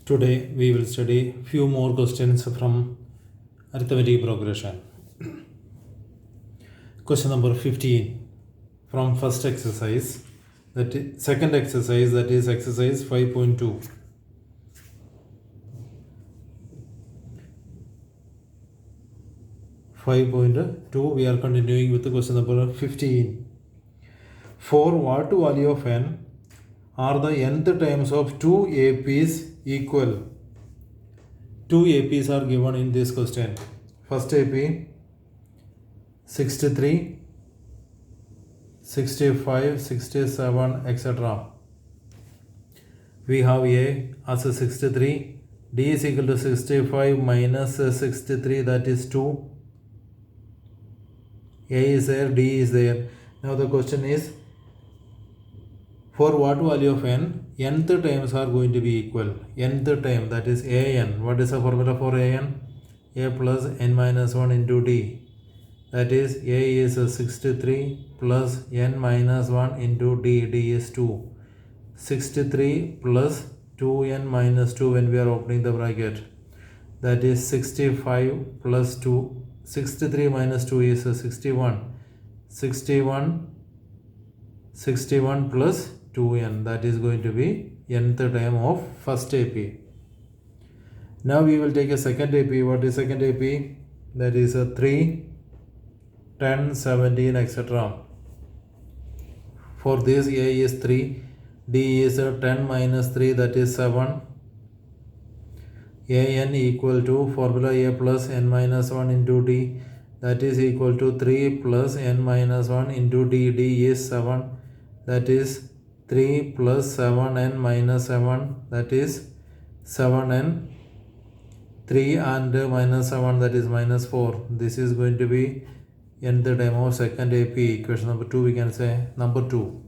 Today we will study few more questions from arithmetic progression. Question number 15 from first exercise, that is second exercise, that is exercise 5.2. We are continuing with the question number 15. For what value of n are the nth times of two APs equal? Two APs are given in this question. First AP 63, 65, 67, etc. We have A as a 63, D is equal to 65 minus 63, that is 2. A is there, D is there. Now the question is, for what value of n, nth times are going to be equal. Nth time, that is an. What is the formula for an? A plus n minus 1 into d. That is, A is 63 plus n minus 1 into d. D is 2. 63 plus 2n minus 2 when we are opening the bracket. That is 65 plus 2. 63 minus 2 is 61. 61 plus 2n, that is going to be nth time of first AP. Now we will take a second AP. What is second AP? That is a 3, 10, 17, etc. For this, A is 3, D is 10 minus 3, that is 7. An equal to formula A plus n minus 1 into d, that is equal to 3 plus n minus 1 into d. D is 7, that is 3 plus 7n minus 7, that is 7n. 3 and minus 7, that is minus 4. This is going to be nth time of second AP. Question number 2 we can say, number 2.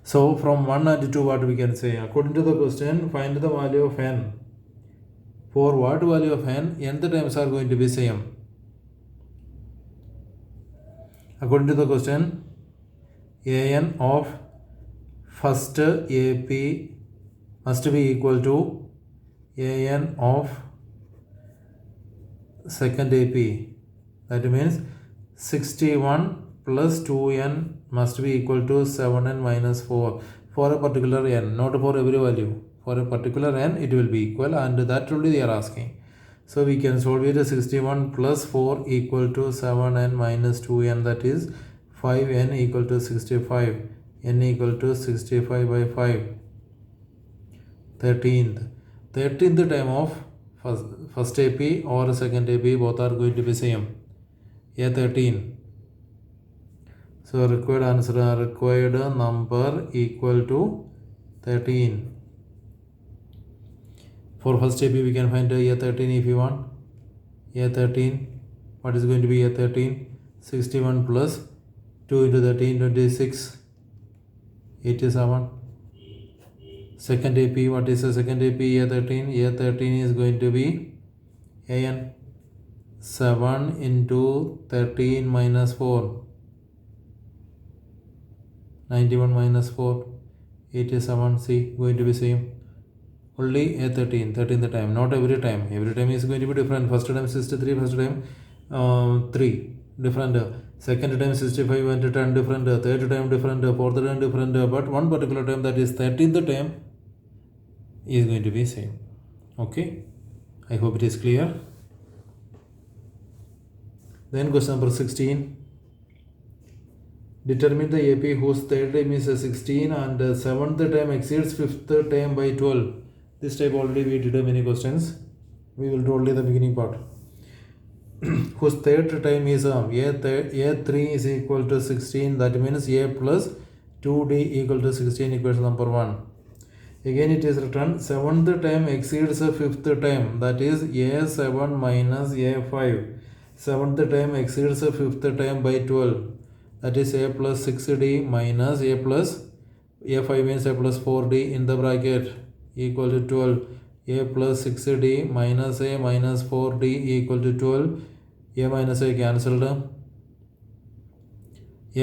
So from 1 and 2 what we can say? According to the question, find the value of n. For what value of n, nth times are going to be same. According to the question, an of first AP must be equal to an of second AP. That means 61 plus 2n must be equal to 7n minus 4 for a particular n, not for every value. For a particular n it will be equal, and that only they are asking. So we can solve it. 61 plus 4 equal to 7n minus 2n, that is 5n equal to 65. N equal to 65 by 5. 13th time of first AP or second AP, both are going to be same. A13. So required answer, required number equal to 13. For first AP we can find A13 if you want. A13, what is going to be A13? 61 plus 2 into 13, 26, 87. Second AP, what is the second AP? A13. A13 is going to be an 7 into 13 minus 4. 91 minus 4, 87. C going to be same. Only A13, 13th time, not every time. Every time is going to be different. First time 63, first time 3, different. Second time 65 and 10, different. Third time different. Fourth time different. But one particular time, that is 13th time, is going to be same. Okay, I hope it is clear. Then question number 16. Determine the AP whose third time is 16 and seventh time exceeds fifth time by 12. This type already we did many questions. We will do only the beginning part. Whose third time is A3 is equal to 16. That means A plus 2D equal to 16, equation number 1. Again it is written, seventh time exceeds fifth time. That is A7 minus A5. Seventh time exceeds fifth time by 12. That is A plus 6D minus A plus A5 means A plus 4D in the bracket equal to 12. A plus 6D minus A minus 4D equal to 12. A minus A cancelled. A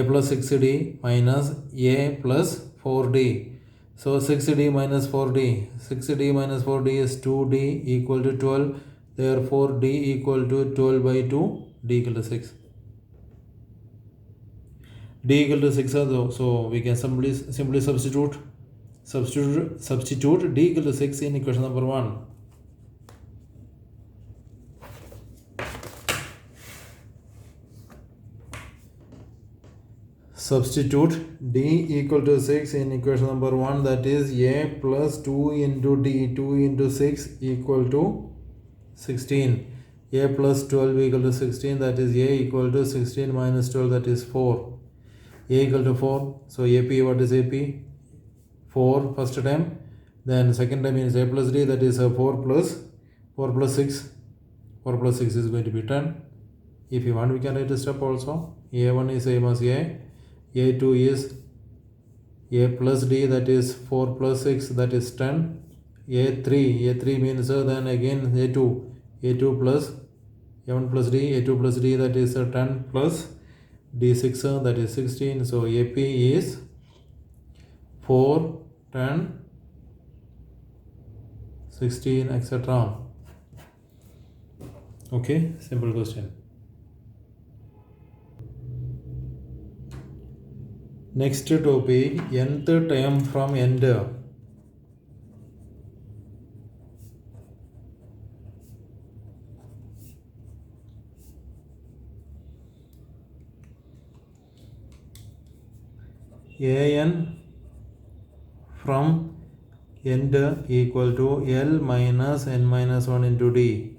plus 6D minus A plus 4D. So 6d minus 4d. 6d minus 4d is 2d equal to 12. Therefore d equal to 12 by 2. D equal to 6. D equal to 6 though. So we can simply substitute d equal to 6 in equation number 1. Substitute d equal to 6 in equation number 1, that is a plus 2 into d, 2 into 6 equal to 16. A plus 12 equal to 16, that is a equal to 16 minus 12, that is 4. A equal to 4. So AP, what is AP? 4 first time. Then second time is a plus d, that is 4 plus 6. 4 plus 6 is going to be 10. If you want, we can write a step also. A1 is same as A. A2 is a plus d, that is 4 plus 6, that is 10. A3 means then again A2 plus A1 plus d, A2 plus d, that is 10 plus d6, that is 16. So AP is 4, 10, 16, etc. Okay, simple question. Next topic, nth term from end. An from end equal to L minus n minus 1 into d.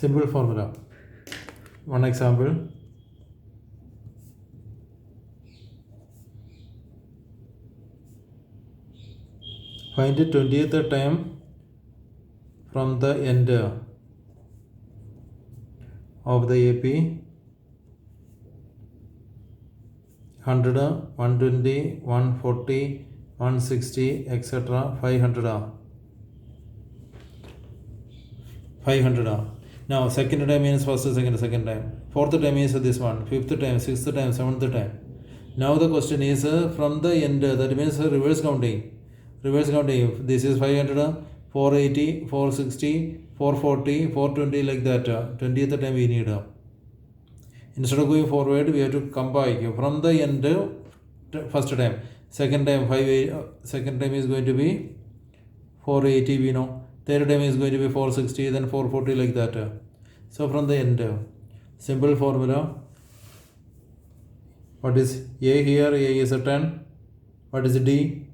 Simple formula. One example. Find the 20th term from the end of the AP. 100, 120, 140, 160, etc. 500. 500. Now second time means first, second time. Fourth time is this one. Fifth time, sixth time, seventh time. Now the question is from the end, that means reverse counting. This is 500, 480, 460, 440, 420, like that. 20th time we need. Instead of going forward, we have to come back from the end. First time, second time second time is going to be 480, we know. Third time is going to be 460, then 440, like that. So from the end, simple formula. What is A here? A is a 10. What is D?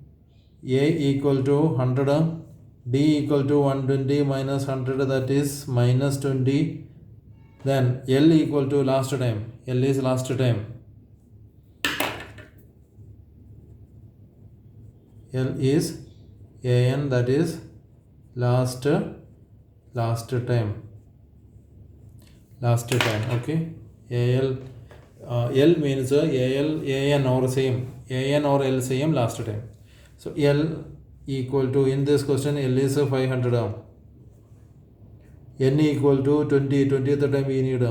A equal to 100. D equal to 120 minus 100, that is minus 20. Then L equal to last time. L is last time. L is An, that is last time. Okay. L means An or same. An or L same last time. So L equal to, in this question, L is 500. N equal to 20. 20th time we need.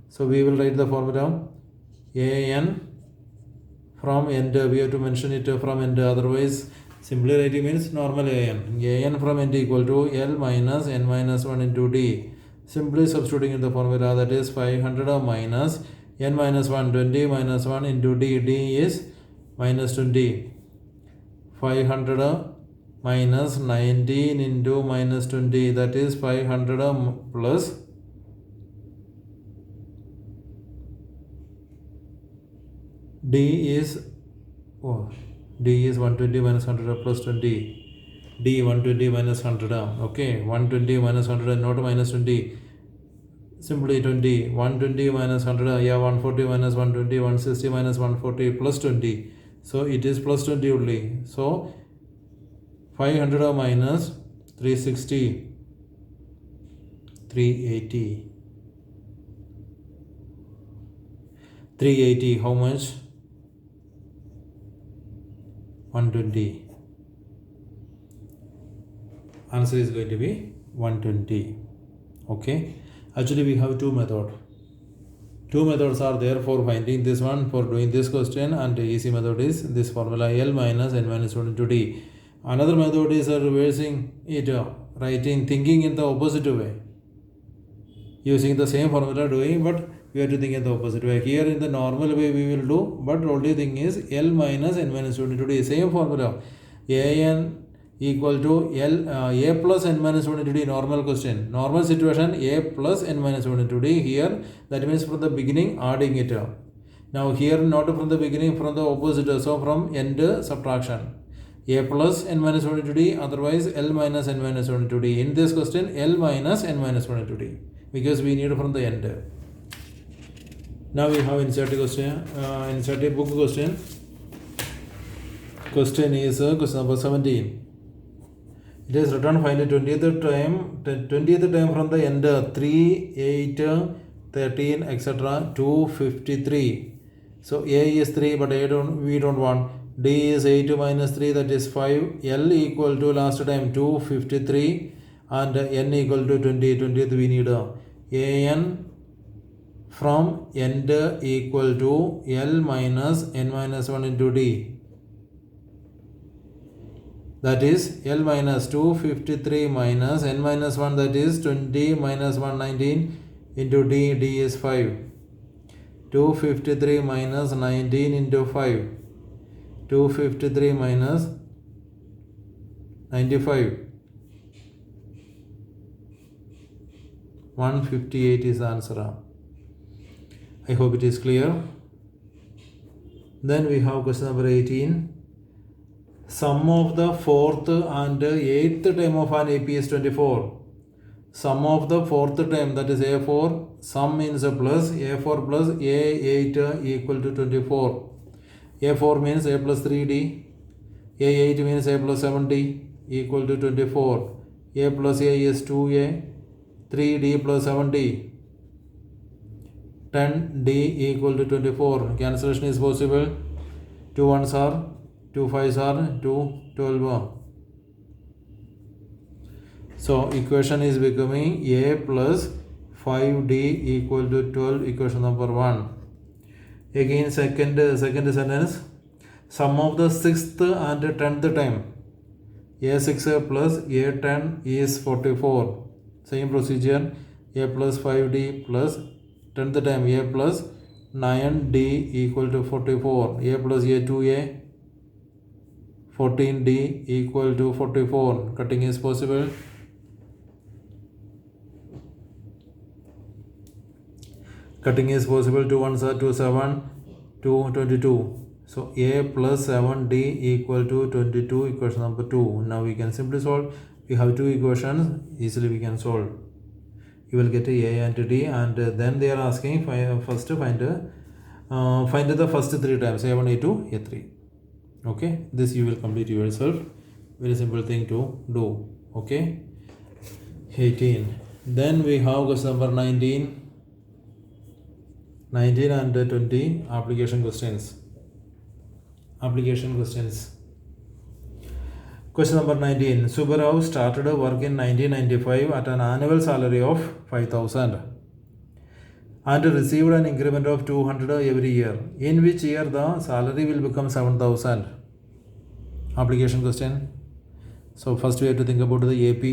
So we will write the formula. An from end, we have to mention it from end, otherwise simply writing means normal An from end equal to L minus n minus 1 into d. Simply substituting in the formula, that is 500 minus n minus 1, 20 minus 1 into d. D is minus 20. 500 minus 19 into minus 20, that is 500 plus D is 120 minus 100 plus 20. D 120 minus 100. Okay, 120 minus 100, not minus 20. Simply 20. 120 minus 100. Yeah, 140 minus 120. 160 minus 140 plus 20. So it is plus 20 only. So 500 minus 360. 380. 380. How much? 120. Answer is going to be 120. Okay, actually we have two methods. Two methods are there for finding this one, for doing this question, and the easy method is this formula L minus n minus 1 into d. Another method is reversing it, thinking in the opposite way. Using the same formula doing, but we have to think in the opposite way. Here in the normal way we will do, but only thing is L minus n minus 1 into d. Same formula. An equal to a plus n minus 1 into d, normal question. Normal situation, a plus n minus 1 into d. Here, that means from the beginning adding it. Now here not from the beginning, from the opposite. So from end subtraction. A plus n minus 1 into d, otherwise L minus n minus 1 into d. In this question, L minus n minus 1 into d, because we need from the end. Now we have insert question, insert a book question. Question is question number 17. It is written, find the 20th time from the end, 3, 8, 13, etc. 253. So A is 3, but we don't want. D is 8 minus 3, that is 5. L equal to last time 253, and N equal to 20. 20th we need An from end equal to L minus n minus 1 into d. That is L minus 253 minus n minus 1, that is 20 minus 119 into d. D is 5. 253 minus 19 into 5. 253 minus 95. 158 is the answer. I hope it is clear. Then we have question number 18. Sum of the fourth and eighth term of an AP is 24. Sum of the fourth term, that is A4, sum means a plus, A4 plus A8 equal to 24. A4 means A plus 3D, A8 means A plus 7D equal to 24. A plus A is 2A, 3D plus 7D, 10D equal to 24. Cancellation is possible. 2 1s are, 2 5s are, 2 12 are. So equation is becoming A plus 5D equal to 12, equation number 1. Again second sentence, sum of the 6th and 10th time, A6 plus A10 is 44. Same procedure, A plus 5D plus 10th time A plus 9D equal to 44. A plus A2A 14D equal to 44. Cutting is possible. Cutting is possible. 2 1s are 2 7, 2 22. So A plus 7D equal to 22, equation number 2. Now we can simply solve. We have two equations, easily we can solve. You will get A and D, and then they are asking first find the first 3 times, A1, A2, A3. Okay, this you will complete yourself. Very simple thing to do. Okay, 18. Then we have question number 19 and 20 application questions. Question number 19. Subbarao started work in 1995 at an annual salary of 5,000 and received an increment of 200 every year. In which year the salary will become 7,000? Application question. So first we have to think about the AP.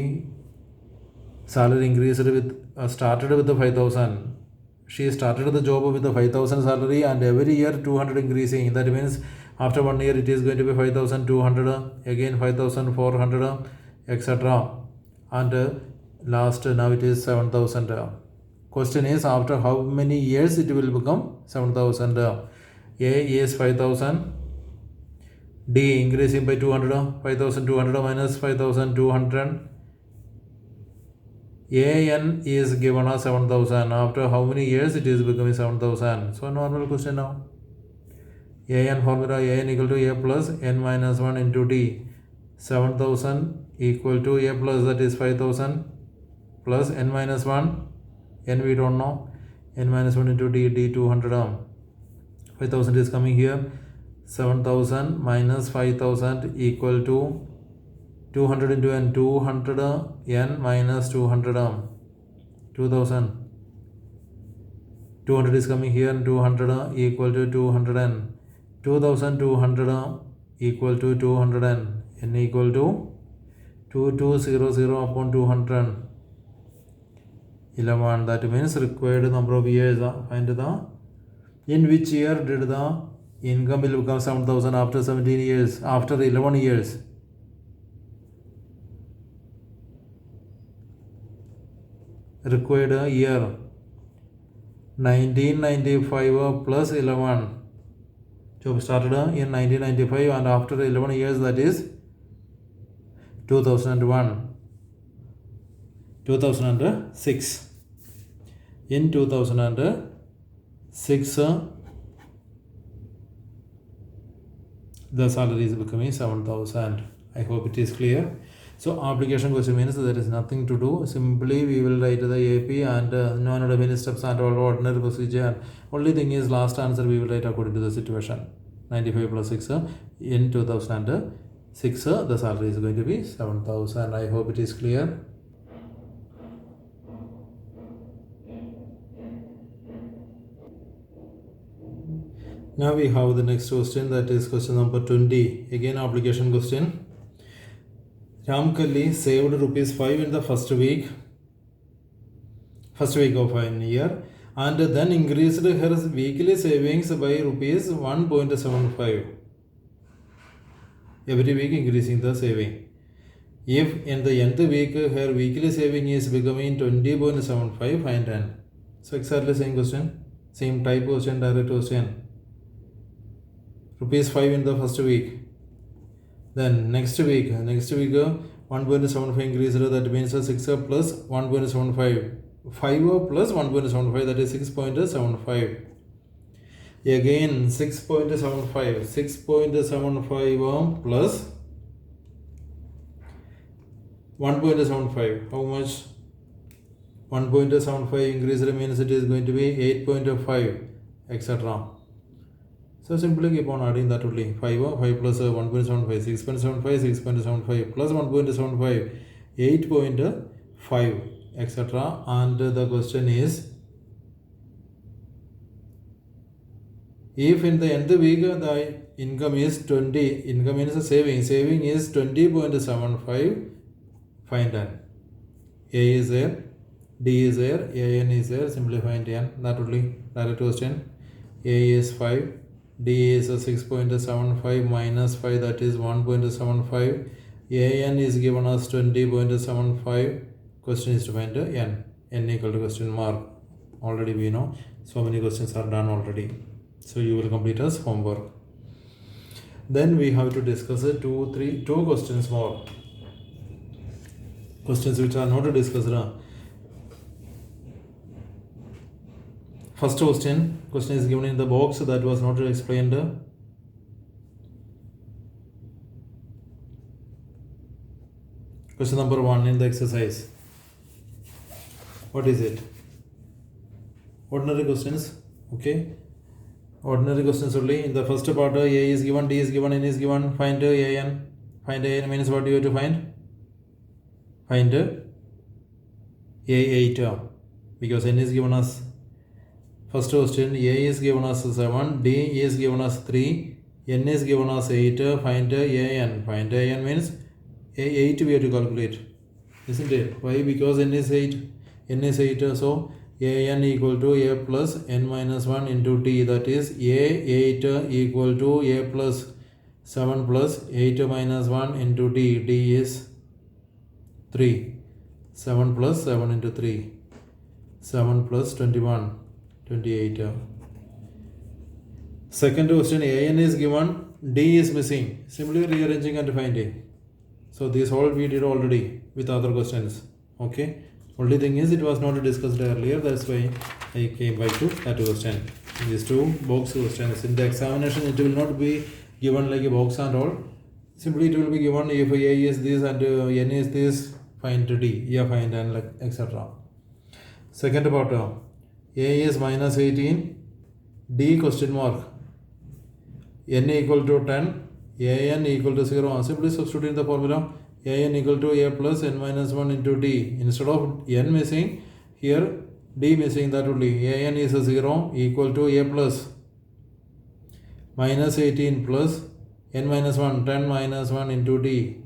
Salary increased with started with the 5,000. She started the job with the 5,000 salary, and every year 200 increasing. That means after 1 year it is going to be 5,200, again 5,400, etc. And last now it is 7,000. Question is, after how many years it will become 7,000? A is 5,000. D increasing by 200. 5,200 minus 5,200. An is given as 7,000. After how many years it is becoming 7,000? So normal question now. An formula, An equal to A plus n minus 1 into D. 7,000 equal to A plus, that is 5,000, plus n minus 1. N we don't know. N minus 1 into D, D 200. 5,000 is coming here. 7,000 minus 5,000 equal to 200 into n, 200 n minus 200 2000. 200 is coming here, 200 equal to 200 n. 2200 equal to 200 n equal to 2200 upon 200. 11. That means required number of years. Find the in which year did the income will become 7,000 after 17 years, after 11 years. Required year 1995 plus 11. Job started in 1995 and after 11 years, that is 2001. 2006. In 2006, the salary is becoming 7,000. I hope it is clear. So application question means there is nothing to do. Simply we will write the AP and no many steps and all ordinary procedure. Only thing is last answer we will write according to the situation. 95 plus 6 in 2006 the salary is going to be 7,000. I hope it is clear. Now we have the next question, that is question number 20. Again application question. Ramkalli saved rupees 5 in the first week of an year and then increased her weekly savings by rupees 1.75. Every week increasing the saving. If in the nth week her weekly saving is becoming 20.75, find n. So exactly same question, same type question, direct question. Rupees 5 in the first week. Then next week 1.75 increased, that means 6 plus 1.75. 5 plus 1.75, that is 6.75. Again 6.75. 6.75 plus 1.75. How much? 1.75 increased means it is going to be 8.5, etc. So simply keep on adding that only. 5 plus 1.75, 6.75, 6.75 plus 1.75, 8.5, etc. And the question is, if in the nth week the income is 20, income means saving is 20.75, find n. A is there, D is there, an is there, simply find n. That only, direct question. A is 5, D is 6.75 minus 5, that is 1.75. An is given as 20.75. Question is to find n. N equal to question mark. Already we know. So many questions are done already. So you will complete as homework. Then we have to discuss two questions more. Questions which are not discussed. First question is given in the box, that was not explained. Question number 1 in the exercise. What is it? Ordinary questions. Okay. Ordinary questions only. In the first part, A is given, D is given, N is given. Find an. Find an means what you have to find? Find A8 because N is given us. First question, A is given us 7, D is given us 3, N is given us 8, find an. Find an means A8 we have to calculate, isn't it? Why? Because N is 8, so an equal to A plus N minus 1 into T, that is A8 equal to A plus 7 plus 8 minus 1 into T, D is 3, 7 plus 7 into 3, 7 plus 21. 28. Second question, an is given, D is missing. Simply rearranging and finding. So this all we did already with other questions. Okay. Only thing is it was not discussed earlier. That's why I came back to that question. These two box questions. In the examination, it will not be given like a box and all. Simply it will be given if A is this and N is this, find D. Yeah, find N, like etc. Second part. A is minus 18, D question mark, N equal to 10, An equal to 0. Simply substitute in the formula. an equal to a plus n minus 1 into d. Instead of n missing, here d missing, that only an is a 0 equal to a plus minus 18 plus n minus 1, 10 minus 1 into d.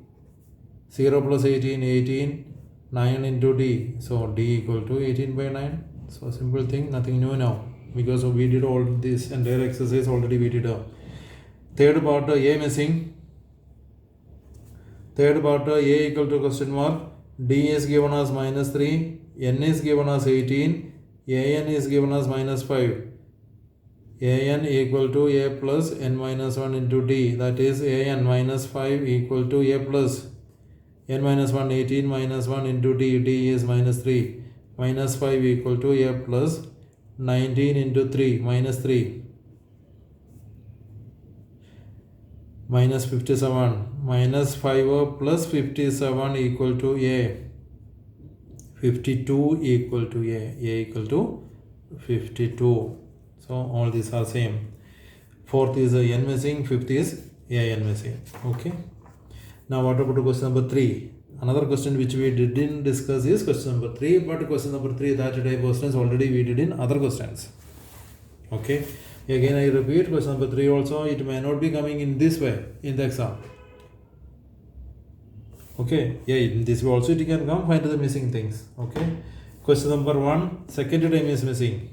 0 plus 18, 18, 9 into d. So d equal to 18 by 9. So simple thing, nothing new now, because we did all this entire exercise already. We did. Third part, a missing. Third part, a equal to question mark, d is given as minus 3, n is given as 18, an is given as minus 5. An equal to a plus n minus 1 into d. That is an minus 5 equal to a plus n minus 1, 18 minus 1 into d. D is minus 3. Minus 5 equal to a plus 19 into 3, minus 3. Minus 57. Minus 5 plus 57 equal to a. 52 equal to a. A equal to 52. So all these are same. Fourth is a n missing. Fifth is a n missing. Okay. Now what about question number 3? Another question which we didn't discuss is question number 3. But question number 3, that type questions already we did in other questions. Okay. Again I repeat, question number 3 also, it may not be coming in this way in the exam. Okay. Yeah, in this way also it can come. Find the missing things. Okay. Question number 1, second term is missing.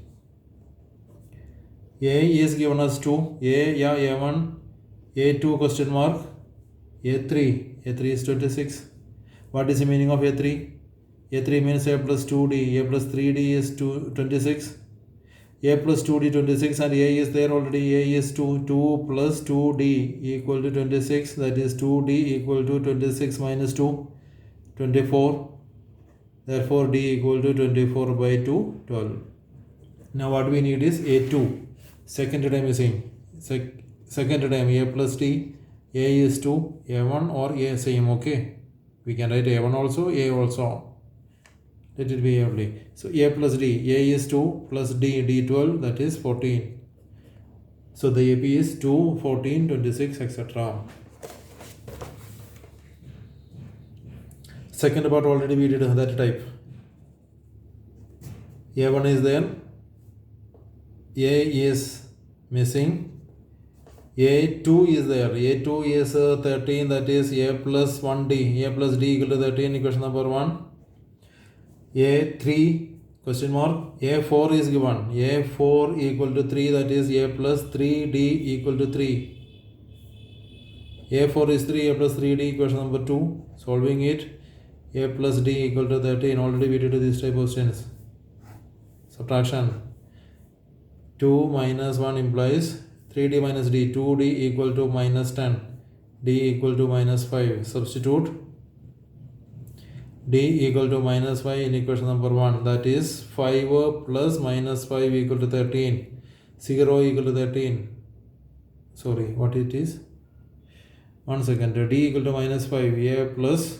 A is given as 2. A1, A2 question mark, A3 is 26. What is the meaning of A3? A3 means a plus 2d, a plus 3d is 26. A plus 2d 26, and a is there already. A is 2 plus 2d equal to 26. That is 2d equal to 26 minus 2, 24. Therefore d equal to 24 by 2, 12. Now what we need is A2. Second term is same. Second term a plus d. A is 2, A1 or A same. Okay. We can write A1 also, A also. Let it be only. So A plus D. A is 2 plus D, D12, that is 14. So the AP is 2, 14, 26, etc. Second part already we did that type. A1 is there. A is missing. A2 is there. A2 is 13, that is a plus 1d. A plus d equal to 13, equation number 1. A3 question mark. A4 is given. A4 equal to 3, that is a plus 3d equal to 3. A4 is 3, a plus 3d, equation number 2. Solving it. A plus d equal to 13. Already we did this type of questions. Subtraction. 2 minus 1 implies 3d minus d. 2d equal to minus 10. D equal to minus 5. Substitute. D equal to minus 5 in equation number 1. That is 5 plus minus 5 equal to 13. 0 equal to 13. Sorry, what it is? 1 second. D equal to minus 5. A plus.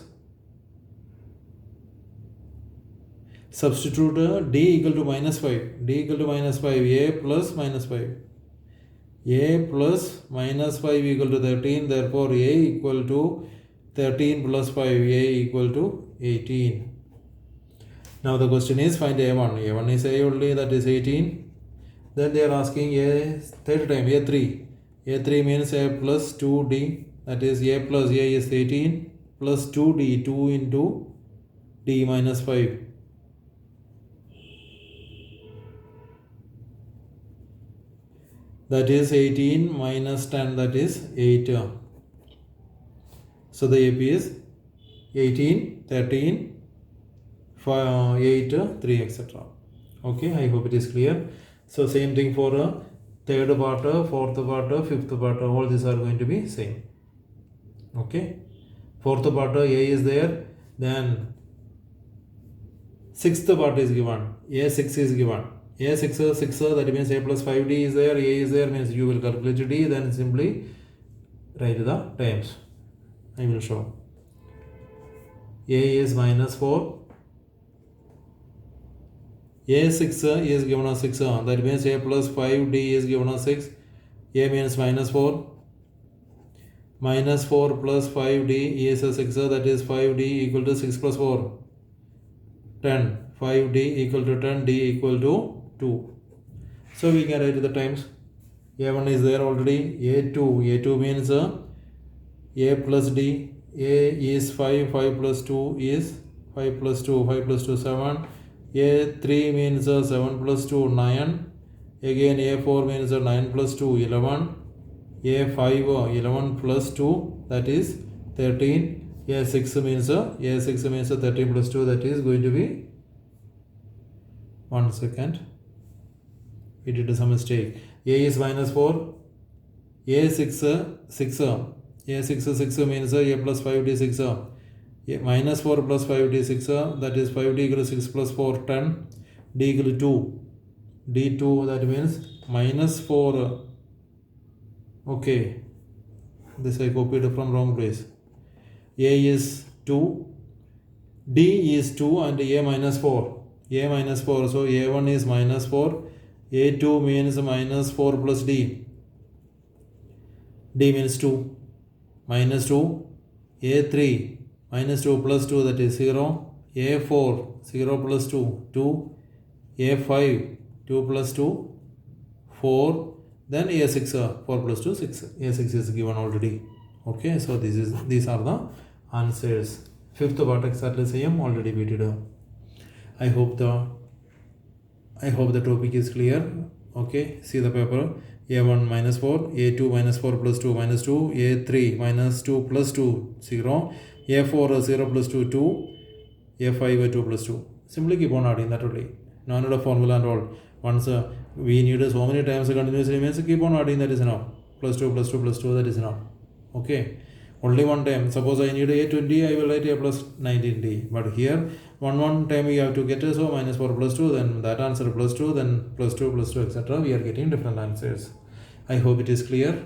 Substitute D equal to minus 5. D equal to minus 5. A plus minus 5. A plus minus 5 equal to 13. Therefore, A equal to 13 plus 5. A equal to 18. Now the question is find A1. A1 is A only, that is 18. Then they are asking A third time, A3. A3 means A plus 2D. That is A plus A is 18 plus 2D. 2 into D minus 5. That is 18 minus 10, that is 8. So the AP is 18, 13, 5, 8, 3, etc. Okay, I hope it is clear. So same thing for third part, fourth part, fifth part, all these are going to be same. Okay, fourth part A is there, then sixth part is given, A6 is given. A6, 6, that means A plus 5D is there, A is there, means you will calculate D, then simply write the terms. I will show. A is minus 4. A6 is given as 6, that means A plus 5D is given as 6. A means minus 4. minus 4 plus 5d is a 6, that is 5d equal to 6 plus 4, 10. 5d equal to 10, d equal to 2. So we can write the times. A1 is there already. A2 means a plus d. A is 5, 5 plus 2 is 5 plus 2, 5 plus 2 7. A3 means 7 plus 2 9. Again A4 means 9 plus 2 11. A5 11 plus 2, that is 13. A6 means 13 plus 2, that is going to be, 1 second, we did some mistake. A is minus 4. A6 6. A6 6 means a plus 5d 6. A minus 4 plus 5d 6, that is 5d equal to 6 plus 4 10. D equal to 2. D2, that means minus 4. Okay, this I copied from wrong place. A is 2, D is 2 and A minus 4. A minus 4, so A1 is minus 4. A2 means minus 4 plus D. D means 2. Minus 2. A3 minus 2 plus 2, that is 0. A4 0 plus 2 2. A5 2 plus 2 4. Then A6 4 plus 2 6. A6 is given already. Okay, so these are the answers. Fifth part exactly same already we did. I hope the topic is clear. Okay, see the paper. A1 minus 4, A2 minus 4 plus 2 minus 2, A3 minus 2 plus 2 0, A4 0 plus 2 2, A5 2 plus 2. Simply keep on adding that only. No need a formula and all. Once we need so many times continuously means keep on adding, that is enough. Plus 2 plus 2 plus 2, that is enough. Okay. Only one time. Suppose I need A20, I will write A plus 19d. But here, one time we have to get so minus 4 plus 2, then that answer plus 2, then plus 2 plus 2, etc. We are getting different answers. I hope it is clear.